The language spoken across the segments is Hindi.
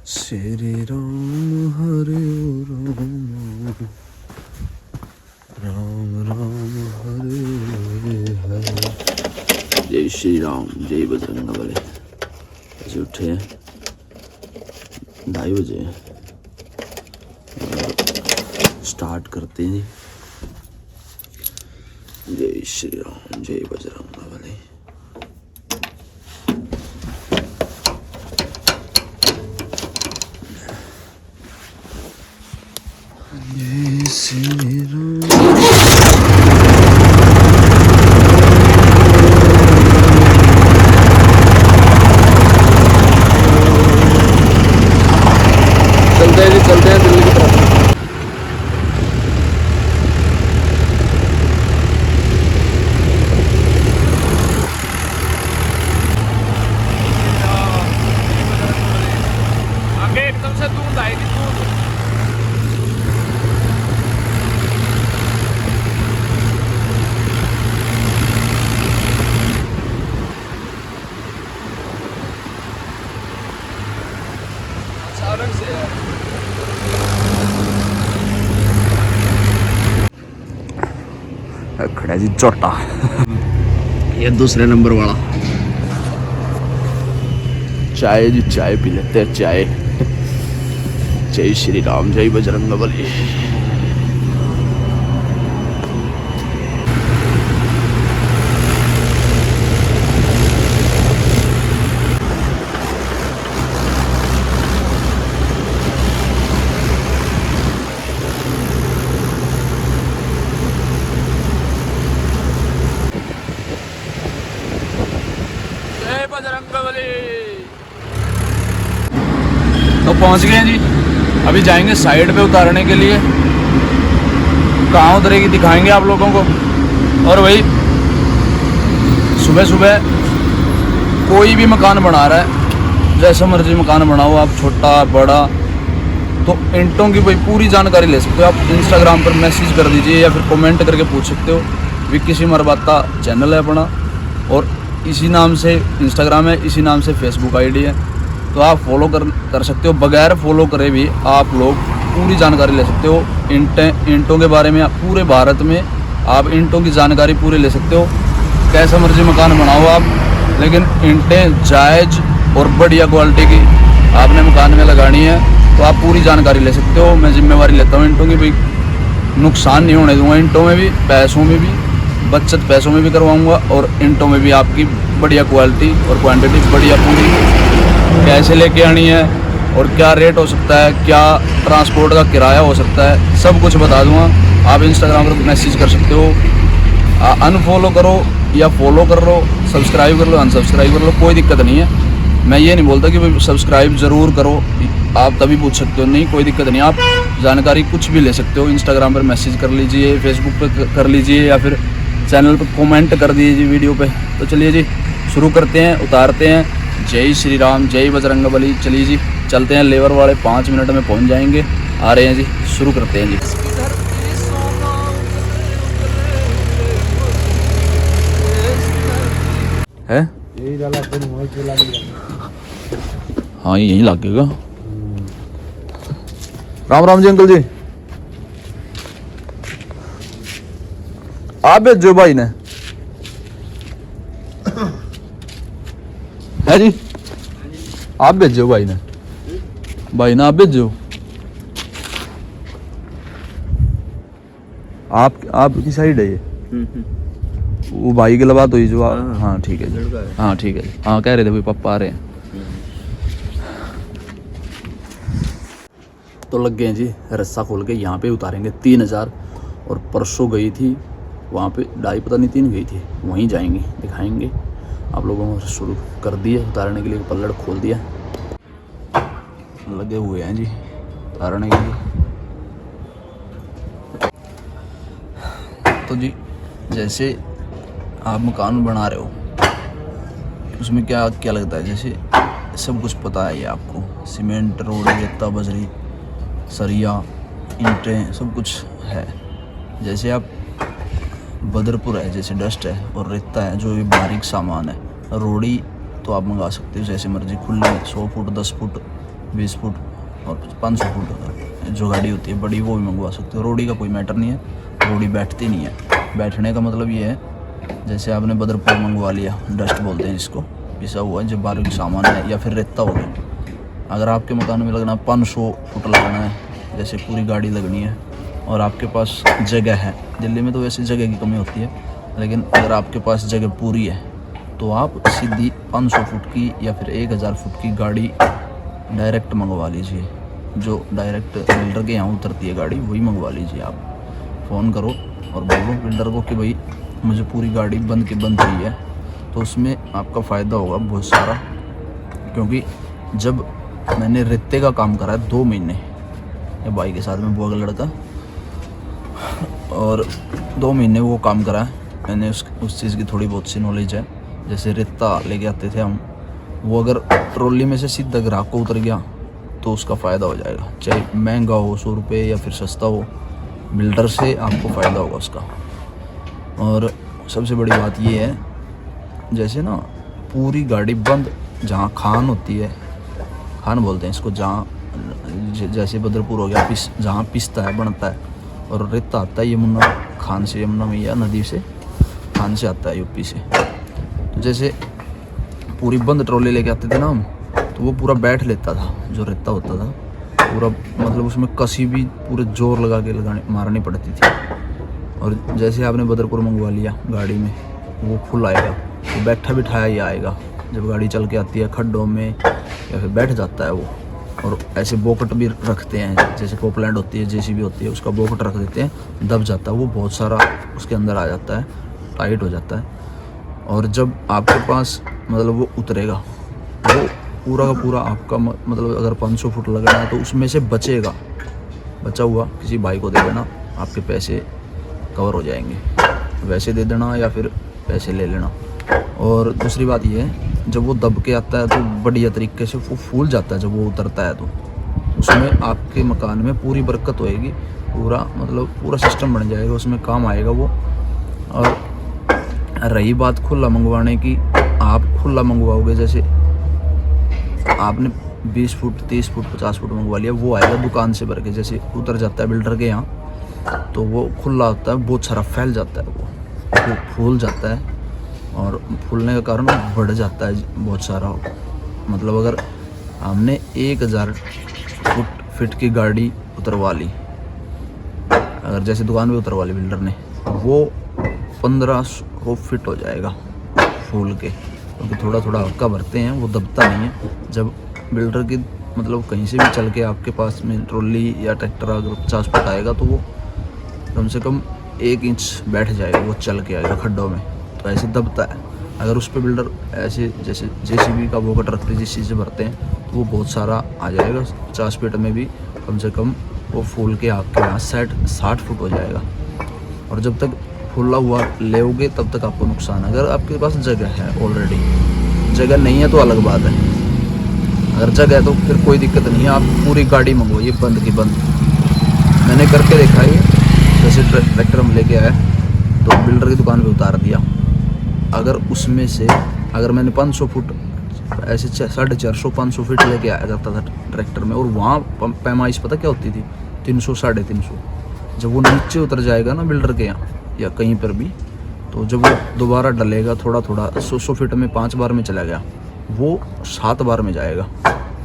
श्री राम हरे राम राम राम हरे हरे। जय श्री राम जय बजरंग बली। ऐसे उठे हैं 2:30 बजे, स्टार्ट करते हैं। जय श्री राम जय बजरंग बली। जय श्री राम। चलते हैं दिल्ली की तरफ। आगे एकदम से दूध आएगी दूध। अचानक से खड़ा जी चोटा। ये दूसरे नंबर वाला। चाय जी चाय पी लेते हैं चाय। जय श्री राम जय बजरंग बली। जय बजरंग बली। तो पहुंच गए हैं जी। अभी जाएंगे साइड पे उतारने के लिए। कहाँ उतरेगी दिखाएंगे आप लोगों को। और वही सुबह सुबह कोई भी मकान बना रहा है, जैसा मर्जी मकान बनाओ आप, छोटा बड़ा, तो ईंटों की भाई पूरी जानकारी ले सकते हो आप। इंस्टाग्राम पर मैसेज कर दीजिए या फिर कमेंट करके पूछ सकते हो। विक्की सिंह मरबाता चैनल है अपना, और इसी नाम से इंस्टाग्राम है, इसी नाम से फेसबुक आईडी है। तो आप फॉलो कर सकते हो। बगैर फॉलो करे भी आप लोग पूरी जानकारी ले सकते हो ईंटों के बारे में। पूरे भारत में आप ईंटों की जानकारी पूरी ले सकते हो। कैसा मर्जी मकान बनाओ आप, लेकिन ईंटें जायज़ और बढ़िया क्वालिटी की आपने मकान में लगानी है, तो आप पूरी जानकारी ले सकते हो। मैं जिम्मेवारी लेता हूँ ईंटों की, भाई नुकसान नहीं होने दूँगा। ईंटों में भी, पैसों में भी, बचत पैसों में भी करवाऊँगा, और ईंटों में भी आपकी बढ़िया क्वालिटी और क्वांटिटी बढ़िया पूरी कैसे लेके आनी है, और क्या रेट हो सकता है, क्या ट्रांसपोर्ट का किराया हो सकता है, सब कुछ बता दूंगा। आप इंस्टाग्राम पर मैसेज कर सकते हो। अनफॉलो करो या फॉलो कर लो, सब्सक्राइब कर लो, अनसब्सक्राइब कर लो, कोई दिक्कत नहीं है। मैं ये नहीं बोलता कि भाई सब्सक्राइब ज़रूर करो, आप तभी पूछ सकते हो। नहीं, कोई दिक्कत नहीं, आप जानकारी कुछ भी ले सकते हो। इंस्टाग्राम पर मैसेज कर लीजिए, फेसबुक पर कर लीजिए, या फिर चैनल पर कमेंट कर दीजिए वीडियो पे। तो चलिए जी शुरू करते हैं, उतारते हैं। जय श्री राम जय बजरंग बली। चलिए जी चलते हैं। लेबर वाले 5 मिनट में पहुंच जाएंगे। आ रहे हैं जी, शुरू करते हैं जी। है हाँ यहीं लगेगा। राम राम जी अंकल जी। आप भेजो भाई ने, है जी? आप भेजो भाई ने, भाई ना आप भेजो। आपकी साइड है ये? वो भाई के लबा तो ये जो हाँ ठीक है जी, हाँ ठीक है जी। हाँ कह रहे थे भाई पापा आ रहे हैं। तो लग गए हैं जी रस्सा खोल के। यहाँ पे उतारेंगे 3000, और परसों गई थी वहाँ पे 2.5 पता नहीं 3 गई थी, वहीं जाएंगे दिखाएंगे आप लोगों को। शुरू कर दिए उतारने के लिए, पल्लड़ खोल दिया, लगे हुए हैं जी उतारने के लिए। तो जी जैसे आप मकान बना रहे हो, उसमें क्या क्या लगता है, जैसे सब कुछ पता है ये आपको। सीमेंट, रोड, रेता, बजरी, सरिया, ईंटें, सब कुछ है। जैसे आप बदरपुर है, जैसे डस्ट है और रेता है, जो भी बारीक सामान है। रोड़ी तो आप मंगा सकते हो जैसे मर्जी, खुले 100 फुट 10 फुट 20 फुट और 500 फुट जो गाड़ी होती है बड़ी, वो भी मंगवा सकते हो। रोड़ी का कोई मैटर नहीं है, रोड़ी बैठती नहीं है। बैठने का मतलब ये है, जैसे आपने बदरपुर मंगवा लिया, डस्ट बोलते हैं जिसको, पिसा हुआ है, जब बारिश सामान है या फिर रेता हो गया। अगर आपके मकान में लगना 500 फुट लगाना है, जैसे पूरी गाड़ी लगनी है और आपके पास जगह है, दिल्ली में तो वैसे जगह की कमी होती है, लेकिन अगर आपके पास जगह पूरी है तो आप सीधी 500 फुट की या फिर 1000 फुट की गाड़ी डायरेक्ट मंगवा लीजिए। जो डायरेक्ट बिल्डर के यहाँ उतरती है गाड़ी, वही मंगवा लीजिए। आप फ़ोन करो और बोलो बिल्डर को कि भाई मुझे पूरी गाड़ी बंद के बंद चाहिए, तो उसमें आपका फ़ायदा होगा बहुत सारा। क्योंकि जब मैंने रेते का काम करा है 2 महीने, ये भाई के साथ में बुआ का लड़का, और 2 महीने वो काम करा है मैंने, उस चीज़ की थोड़ी बहुत सी नॉलेज है। जैसे रेता लेके आते थे हम, वो अगर ट्रॉली में से सीधा ग्राहक को उतर गया तो उसका फ़ायदा हो जाएगा, चाहे महंगा हो 100 रुपये या फिर सस्ता हो, बिल्डर से आपको फ़ायदा होगा उसका। और सबसे बड़ी बात ये है, जैसे ना पूरी गाड़ी बंद, जहाँ खान होती है, खान बोलते हैं इसको, जहाँ जैसे बदरपुर हो गया, जहाँ पिसता है बनता है, और रेता आता है यमुना खान से, यमुना मैया नदी से, खान से आता है यूपी से। तो जैसे पूरी बंद ट्रॉली लेके आते थे ना हम, तो वो पूरा बैठ लेता था, जो रेता होता था पूरा, मतलब उसमें कसी भी पूरे जोर लगा के मारनी पड़ती थी। और जैसे आपने बदरपुर मंगवा लिया गाड़ी में, वो फुल आएगा, वो बैठा बिठाया ही आएगा। जब गाड़ी चल के आती है खड्डों में या फिर बैठ जाता है वो। और ऐसे बोकट भी रखते हैं, जैसे पोपलैंड होती है, जेसीबी होती है, उसका बोकट रख देते हैं, दब जाता है वो, बहुत सारा उसके अंदर आ जाता है, टाइट हो जाता है। और जब आपके पास मतलब वो उतरेगा, वो पूरा का पूरा आपका मतलब अगर 500 फुट लगना है तो उसमें से बचेगा, बचा हुआ किसी भाई को दे देना, आपके पैसे कवर हो जाएंगे। वैसे दे देना या फिर पैसे ले लेना। और दूसरी बात ये है, जब वो दब के आता है तो बढ़िया तरीके से वो फूल जाता है। जब वो उतरता है तो उसमें आपके मकान में पूरी बरकत होएगी, पूरा मतलब पूरा सिस्टम बन जाएगा, उसमें काम आएगा वो। और रही बात खुला मंगवाने की, आप खुला मंगवाओगे, जैसे आपने 20 फुट 30 फुट 50 फुट मंगवा लिया, वो आएगा दुकान से भर के, जैसे उतर जाता है बिल्डर के यहाँ, तो वो खुला होता है, बहुत सारा फैल जाता है, वो फूल जाता है। और फूलने का कारण वो बढ़ जाता है बहुत सारा। मतलब अगर हमने 1000 फुट की गाड़ी उतरवा ली, अगर जैसे दुकान पे उतरवा ली बिल्डर ने, वो 1500 फिट हो जाएगा फूल के, क्योंकि थोड़ा थोड़ा हल्का भरते हैं, वो दबता नहीं है। जब बिल्डर की मतलब कहीं से भी चल के आपके पास में ट्रॉली या ट्रैक्टर अगर 50 फुट आएगा, तो वो कम से कम 1 इंच बैठ जाएगा, वो चल के आएगा खड्डों में, तो ऐसे दबता है। अगर उस पर बिल्डर ऐसे जैसे जेसीबी का बोकट रखते हैं, जिस चीज़ से भरते हैं, तो वो बहुत सारा आ जाएगा, 50 फीट में भी कम से कम वो फूल के आपके यहाँ 60 फुट हो जाएगा। और जब तक फूला हुआ लेओगे तब तक आपको नुकसान है। अगर आपके पास जगह है ऑलरेडी, जगह नहीं है तो अलग बात है। अगर जगह है तो फिर कोई दिक्कत नहीं है, आप पूरी गाड़ी मंगवाइए बंद की बंद। मैंने करके देखा है, जैसे ट्रैक्टर हम लेके आए तो बिल्डर की दुकान पे उतार दिया। अगर उसमें से अगर मैंने 500 फुट ऐसे 450 500 फीट लेके आया जाता था ट्रैक्टर में, और वहाँ पैमाइश पता क्या होती थी, 300 350। जब वो नीचे उतर जाएगा ना बिल्डर के यहाँ या कहीं पर भी, तो जब वो दोबारा डलेगा थोड़ा थोड़ा 100 फीट में 5 बार में चला गया, वो 7 बार में जाएगा,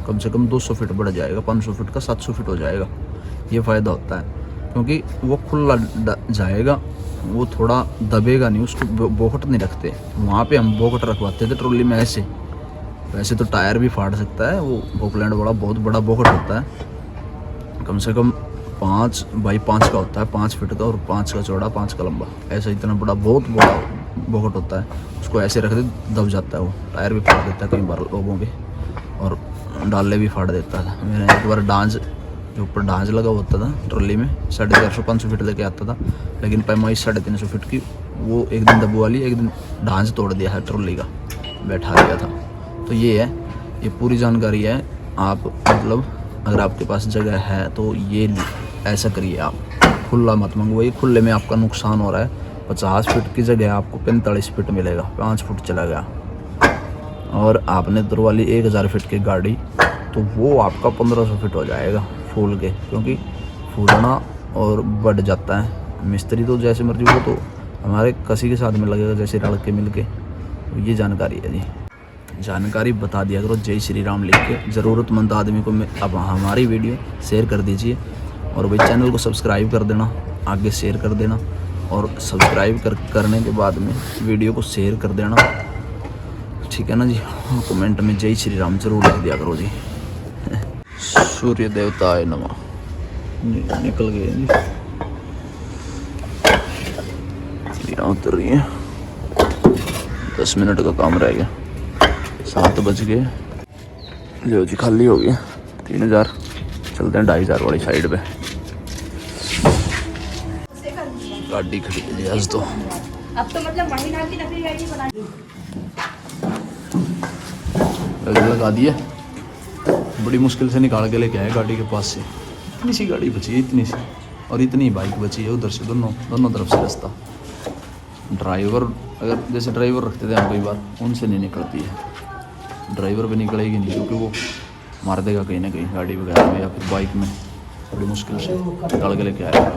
कम से कम 200 फीट बढ़ जाएगा, 500 फीट का 700 फीट हो जाएगा। ये फ़ायदा होता है, क्योंकि वो खुला जाएगा, वो थोड़ा दबेगा नहीं, उसको बोकट नहीं रखते। वहाँ पे हम बोकट रखवाते थे ट्रॉली में ऐसे, वैसे तो टायर भी फाड़ सकता है, वो पोपलैंड वाला बहुत बड़ा बोकट होता है, कम से कम 5 बाई 5 का होता है, 5 फीट का, और 5 का चौड़ा 5 का लंबा, ऐसा इतना बड़ा बहुत बड़ा बोकट होता है। उसको ऐसे रख दे दब जाता है, वो टायर भी फाड़ देता है कई बार लोगों के, और डाले भी फाड़ देता था। मैंने एक बार डांज, जो ऊपर डांज लगा होता था ट्रॉली में, 450 500 फीट लेके आता था, लेकिन पैमाइश 350 फीट की, वो एक दिन दबवा ली, एक दिन डांज तोड़ दिया है ट्रॉली का, बैठा दिया था। तो ये है, ये पूरी जानकारी है। आप मतलब अगर आपके पास जगह है तो ये ऐसा करिए, आप खुला मत मंगवाइए, खुले में आपका नुकसान हो रहा है। 50 फीट की जगह आपको 45 फीट मिलेगा, 5 फुट चला गया। और आपने तुरवाली 1000 फीट की गाड़ी, तो वो आपका 1500 फिट हो जाएगा फूल के, क्योंकि फूलना और बढ़ जाता है। मिस्त्री तो जैसे मर्जी, वो तो हमारे कसी के साथ में लगेगा जैसे रल के मिल के। ये जानकारी है जी, जानकारी बता दिया करो जय श्री राम लिख के ज़रूरतमंद आदमी को। अब हमारी वीडियो शेयर कर दीजिए और भाई चैनल को सब्सक्राइब कर देना, आगे शेयर कर देना, और सब्सक्राइब करने के बाद में वीडियो को शेयर कर देना, ठीक है ना जी। कमेंट में जय श्री राम जरूर लिख दिया करो जी। सूर्य देवताय नमः। निकल गए जी, उतर रही है। 10 मिनट का काम रह गया, 7 बज गए। लो जी खाली हो गया 3000। चलते हैं 2500 वाली साइड पे। गाड़ी खड़ी है जी आज तो। अब तो मतलब महीना की नकली गाड़ी बना दी। लगा दिए, बड़ी मुश्किल से निकाल के लेके आए गाड़ी के पास से। इतनी सी गाड़ी बची है, इतनी सी, और इतनी बाइक बची है उधर से, दोनों तरफ से रास्ता। ड्राइवर, अगर जैसे ड्राइवर रखते थे हम कई बार, उनसे नहीं निकलती है। ड्राइवर भी निकलेगी नहीं, क्योंकि वो मार देगा कहीं ना कहीं गाड़ी वगैरह में या फिर बाइक में। बड़ी मुश्किल से निकाल के लेके आया।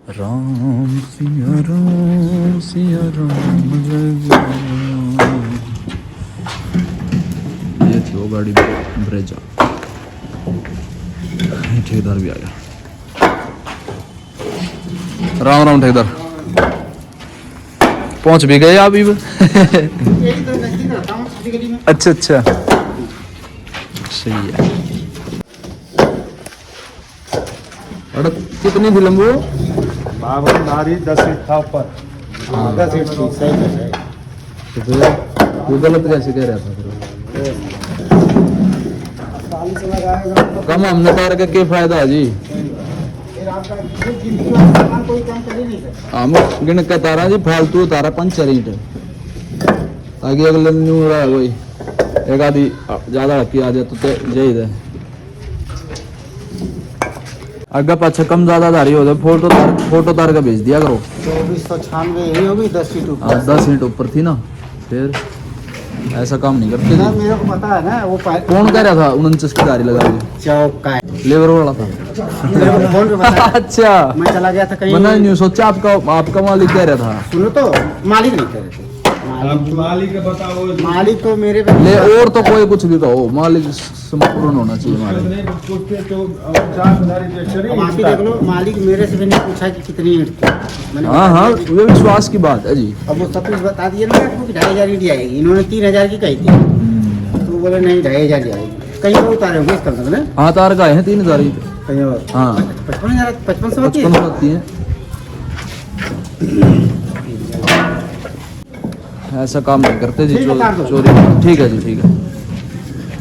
राम सिया राम सिया राम जय। ये थी वो गाड़ी ब्रेजा। ठेकेदार भी आ गया। राम राम ठेकेदार, पहुंच भी गए आप भी? अच्छा अच्छा, सही है। अरे कितनी थी लंबू? 10 फीट था ऊपर। 10 फीट थी, सही है। तो फिर वो गलत कैसे कह रहा था फिर? कम हमने तार का क्या फायदा है जी? हम गिन के तारा जी, फालतू तारा पंचर ईंट, ताकि अगले न्यू रहा कोई एक आधी ज्यादा रखी आ जाए तो जय दे। अगर पाछा कम ज्यादा धारी हो जाए, फोटो तार का भेज दिया करो। 2496 यही होगी, 10 फीट ऊपर। 10 फीट ऊपर थी ना, फिर ऐसा काम नहीं करते ना, जी। मेरे को पता है ना। वो कौन कह रहा था 49 की गाड़ी लगा दी? चौक का लेबर वाला था। मेरे को फोन पे बताया। अच्छा, मैं चला गया था कहीं। मैंने न्यू सोचा आपका मालिक कह रहा था। सुनो तो, मालिक नहीं कह रहे थे। मालिक तो मेरे पे ले, और तो कोई कुछ भी कहो, मालिक संपूर्ण होना चाहिए मालिक। अब आप ही देख लो, मालिक मेरे से भी नहीं पूछा कि कितनी ईंट थी। मैंने हाँ बता हाँ, दिया। ये विश्वास की बात है जी। अब वो सब कुछ बता दिया ना आपको कि 2500 ईंट आएगी। इन्होंने 3000 की कही थी, तो बोले नहीं 2500 आएगी। कहीं और उतारे होंगे इसका मतलब ना, हाँ, तार का है 3000 ही। कहीं और। हाँ, 5500 होती 55 है। होती है। ऐसा काम नहीं करते जी, ठीक है, काट दो। चोरी। ठीक है जी, ठीक है।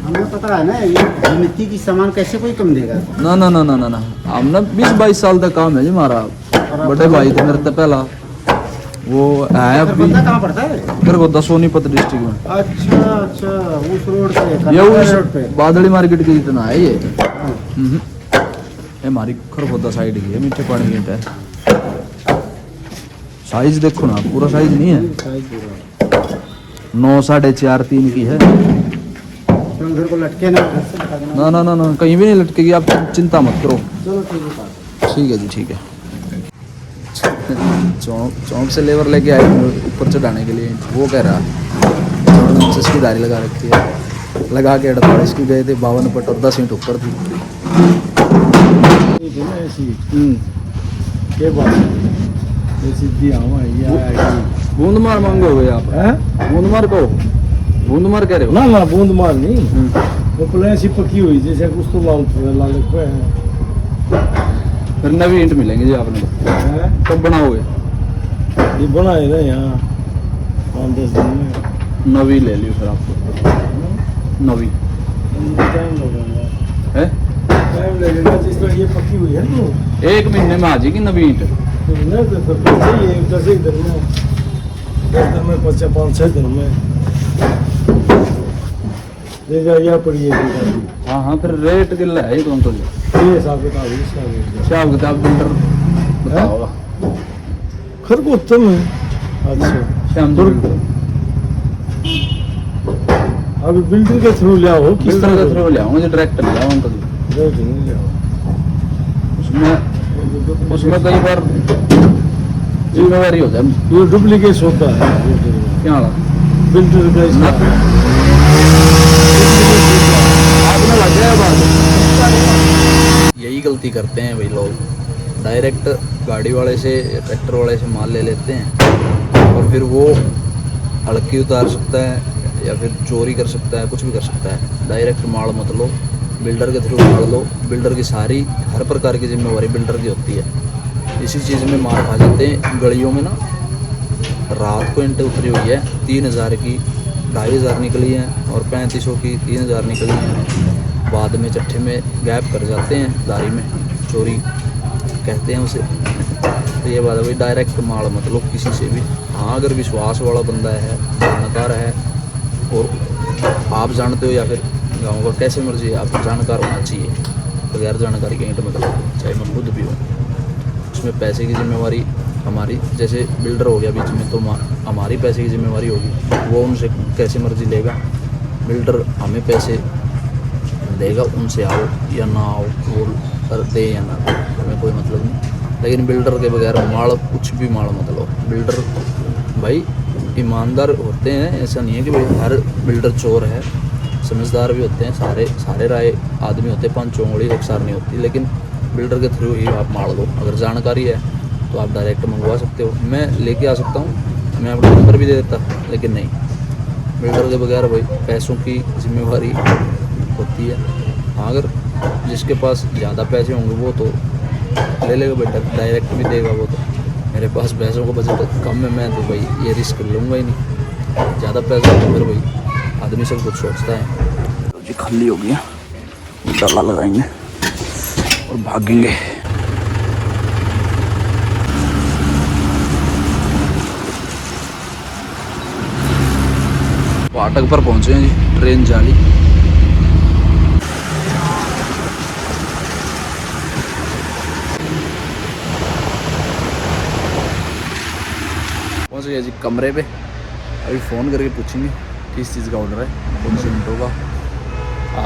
हमें पता है ना, ये मिट्टी की सामान कैसे कोई कम देगा। ना ना ना ना ना ना, हम ना 20-22 साल तक काम है जी हमारा। बड़े भाई थे मेरे से पहला, वो है अभी। बंदा कहाँ पड़ता है? मेरे को सोनीपत डिस्ट्रिक्ट में। अच्छा अच्छा, उस रोड पे, ये कर्नाटक रोड पे। उस बादली मार्केट के जितना है ये। हाँ। ये हमारी खरगोदा साइड की है, मीठे पानी की ईंट है। साइज देखो ना, पूरा साइज नहीं है। 9 4.5 3 की है। तो उधर को लटके ना, उधर से दिखा देना। ना ना ना ना, कहीं भी नहीं लटकेगी, आप चिंता मत करो। चलो ठीक है। ठीक है जी, ठीक है। चौक से लेबर लेके आए ऊपर चढ़ाने के लिए। वो कह रहा 49 की दारी लगा रखी है, लगा के 48 की गए थे। 52 फुट और 10 ईंट ऊपर थी। बूंद मार मांगोगे आप? बूंद मार को बूंद मार कह रहे हो? ना ना, बूंद मार नहीं, वो पहले ऐसी पकी हुई जैसे कुछ तो लाल है। फिर नवी ईंट मिलेंगे जी आपने। कब बनाओगे? ये बनाए ना यहाँ 5-10 दिन में। नवी ले लियो फिर आपको। नवी टाइम लगेगा, है, टाइम लगेगा। जिस तरह ये पकी हुई है तो 1 महीने में आ जाएगी नवी ईंट। नहीं तो फिर चाहिए 10 दिन में, 10 दिन में, 5-6 दिन में देगा। यह पड़ी है। हाँ हाँ, फिर रेट कितना है ये? कौन तो ये हिसाब किताब है इसका रेट। हिसाब किताब बिल्डर बताओगा। खरगोदा में। अच्छा, शाम तो अभी बिल्डर के थ्रू ले आओ किस बिल्डर के थ्रू ले आऊँगा जो डायरेक्ट ले आऊँगा कभी रेट नहीं ले आओ उसमें कई बार जिम्मेवारी हो जाए ये डुप्लीकेट होता है क्या बिल्डर का इसका आपने लग गया बात यही गलती करते हैं भाई लोग डायरेक्ट गाड़ी वाले से ट्रैक्टर वाले से माल ले लेते हैं और फिर वो हड़की उतार सकता है या फिर चोरी कर सकता है, कुछ भी कर सकता है। डायरेक्ट माल मत लो, बिल्डर के थ्रू माल लो। बिल्डर की सारी हर प्रकार की जिम्मेवारी बिल्डर की होती है। इसी चीज़ में मार खा जाते हैं गलियों में ना। रात को इंटे उतरी हुई है 3000 की 2500 निकली हैं और 3500 की 3000 निकली हैं। बाद में चट्ठे में गैप कर जाते हैं, दारी में चोरी कहते हैं उसे। तो ये बात है भाई, डायरेक्ट माल मत लो किसी से भी। हाँ, अगर विश्वास वाला बंदा है, जानकार है और आप जानते हो या फिर गाँव का कैसे मर्जी आप जानकार होना चाहिए। बगैर जानकारी के ईंट मत लो, चाहे मैं खुद भी हूँ। उसमें पैसे की जिम्मेवारी हमारी, जैसे बिल्डर हो गया बीच में तो हमारी पैसे की जिम्मेवारी होगी। वो उनसे कैसे मर्जी लेगा, बिल्डर हमें पैसे देगा, उनसे आओ या ना आओ, वो दे या ना दे, हमें कोई मतलब नहीं। लेकिन बिल्डर के बगैर माल कुछ भी माल मत लो। बिल्डर भाई ईमानदार होते हैं, ऐसा नहीं है कि भाई हर बिल्डर चोर है, समझदार भी होते हैं। सारे राय आदमी होते हैं, 5 उंगली एकसार नहीं होती। लेकिन बिल्डर के थ्रू ही आप माल लो। अगर जानकारी है तो आप डायरेक्ट मंगवा सकते हो, मैं लेके आ सकता हूँ, मैं अपना नंबर भी दे देता, लेकिन नहीं, बिल्डर के बगैर भाई पैसों की जिम्मेवारी होती है। हाँ, अगर जिसके पास ज़्यादा पैसे होंगे वो तो ले लेगा बेटा, डायरेक्ट भी देगा वो तो। मेरे पास पैसों का बजट कम है, मैं तो भाई ये रिस्क लूँगा ही नहीं। ज़्यादा पैसा तो फिर भाई आदमी सब कुछ सोचता है। तो जी खाली हो गया, डाला लगाएंगे और भागेंगे। फाटक पर पहुंचे हैं जी, ट्रेन जाली। पहुंच गया जी कमरे पे। अभी फ़ोन करके पूछेंगे किस चीज़ का ऑर्डर है, कौन से मिनटों का।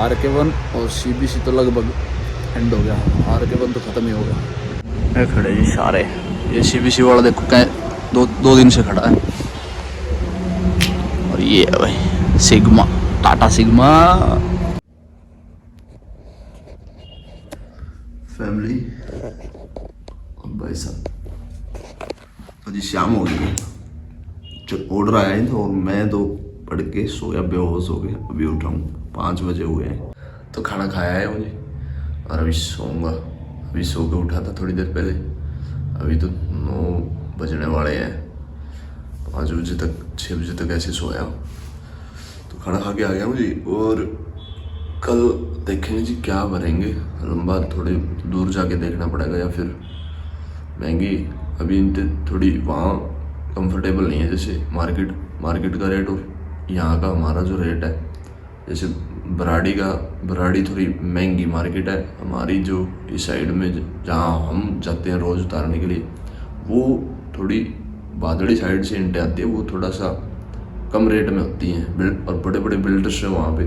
RK1 और CBC तो लगभग एंड हो गया, RK1 तो ख़त्म ही हो गया। मैं खड़े जी सारे, ये CBC वाला देखो क्या दो दिन से खड़ा है। और ये है भाई सिग्मा, टाटा सिग्मा फैमिली। भाई साहब तो जी शाम हो गई, जो ऑर्डर आया ही था और मैं तो पढ़ के सोया, बेहोश हो गया। अभी उठाऊँ 5 बजे हुए हैं, तो खाना खाया है मुझे और अभी सोऊंगा। अभी सो के उठा था थोड़ी देर पहले, अभी तो 9 बजने वाले हैं। 5 बजे तक 6 बजे तक ऐसे सोया, तो खाना खा के आ गया मुझे। और कल देखेंगे जी क्या भरेंगे, लंबा थोड़ी दूर जाके देखना पड़ेगा या फिर महंगी। अभी थोड़ी वहाँ कंफर्टेबल नहीं है, जैसे मार्केट का रेट और यहाँ का हमारा जो रेट है। जैसे बराड़ी थोड़ी महंगी मार्केट है, हमारी जो इस साइड में जहाँ हम जाते हैं रोज़ उतारने के लिए, वो थोड़ी बादड़ी साइड से इंटे आती है, वो थोड़ा सा कम रेट में होती हैं। और बड़े बड़े बिल्डर्स हैं वहाँ पे,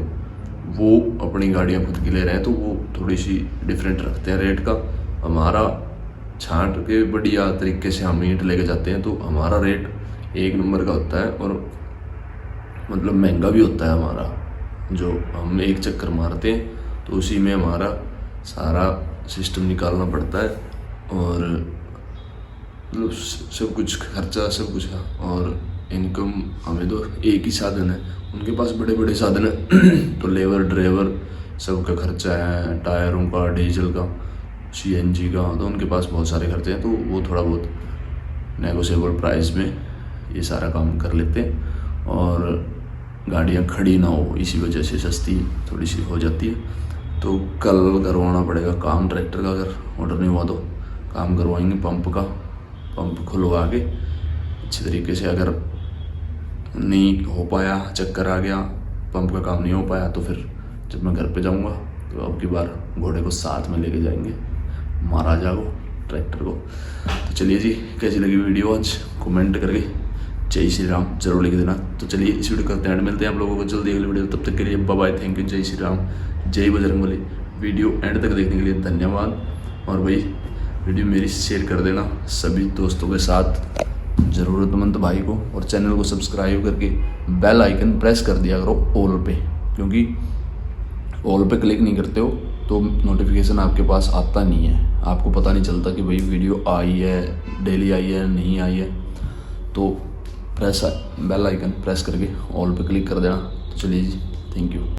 वो अपनी गाड़ियाँ खुद की ले रहे हैं, तो वो थोड़ी सी डिफरेंट रखते हैं रेट का। हमारा छांट के बढ़िया तरीके से हम ईंट लेके जाते हैं, तो हमारा रेट 1 नंबर का होता है और मतलब महंगा भी होता है हमारा। जो हम एक चक्कर मारते हैं तो उसी में हमारा सारा सिस्टम निकालना पड़ता है और मतलब सब कुछ खर्चा सब कुछ है। और इनकम हमें तो एक ही साधन है, उनके पास बड़े बड़े साधन है, तो लेबर ड्राइवर सबका खर्चा है, टायरों का, डीजल का, CNG का, तो उनके पास बहुत सारे खर्चे हैं। तो वो थोड़ा बहुत नेगोशिएबल प्राइस में ये सारा काम कर लेते हैं और गाड़ियाँ खड़ी ना हो, इसी वजह से सस्ती थोड़ी सी हो जाती है। तो कल करवाना पड़ेगा काम ट्रैक्टर का, अगर ऑर्डर नहीं हुआ तो काम करवाएंगे पंप खुलवा के अच्छी तरीके से। अगर नहीं हो पाया, चक्कर आ गया, पंप का काम नहीं हो पाया, तो फिर जब मैं घर पे जाऊंगा तो अब की बार घोड़े को साथ में लेके जाएंगे, महाराजा को, ट्रैक्टर को। तो चलिए जी, कैसी लगी वीडियो आज कमेंट करके जय श्री राम जरूर लिख देना। तो चलिए इस वीडियो करते हैं, मिलते हैं आप लोगों को जल्दी अगली वीडियो, तब तक के लिए बाय बाय, थैंक यू, जय श्री राम, जय बजरंगबली। वीडियो एंड तक देखने के लिए धन्यवाद। और भाई वीडियो मेरी शेयर कर देना सभी दोस्तों के साथ, ज़रूरतमंद भाई को, और चैनल को सब्सक्राइब करके बेल आइकन प्रेस कर दिया करो ऑल पे, क्योंकि ऑल पे क्लिक नहीं करते हो तो नोटिफिकेशन आपके पास आता नहीं है, आपको पता नहीं चलता कि भाई वीडियो आई है, डेली आई है, नहीं आई है। तो प्रेस बेल आइकन प्रेस करके ऑल पे क्लिक कर देना। तो चलिए जी, थैंक यू।